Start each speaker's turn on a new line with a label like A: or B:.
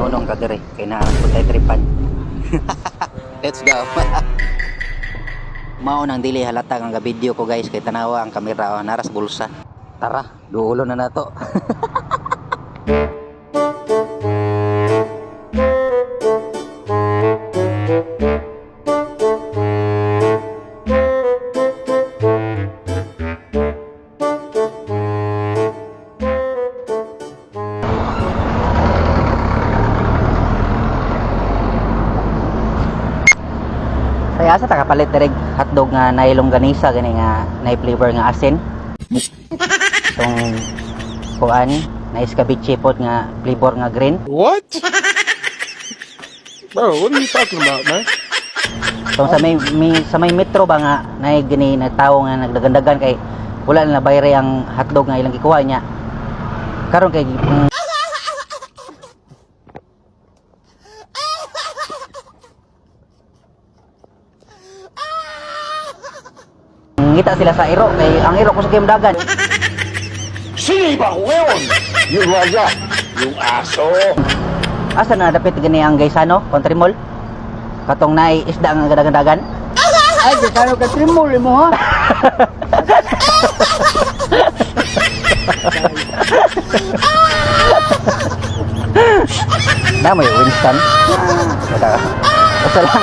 A: maunong ka dire kay naa pud tay tripan. Let's go. Mao nang dili halata ang video ko guys kay tanawa ang kamera naras bulsa. Tara, duulo na nato. Kaya sa takapalit direk hotdog nga naay longganisa gani nga naay flavor nga asin. Tong kuan na escabeche pod nga flavor nga green.
B: What? Bro, what are you talking about, man?
A: Tong sa may metro ba nga naay gani na tawo nga nagdagandagan kay wala na bayre ang hotdog nga ilang gikuha niya. Karon kay ngita sila sa iro kay ang iro ko sa kimdagan.
B: Sige ba, weon? Yung raja, yung aso.
A: Asa na dapit gani ang Gaisano, Country Mall? Katong naay isda nga gadagan-dagan.
C: Ay, Gaisano Country Mall mo ha.
A: Na mo yung Winston. Basta lang.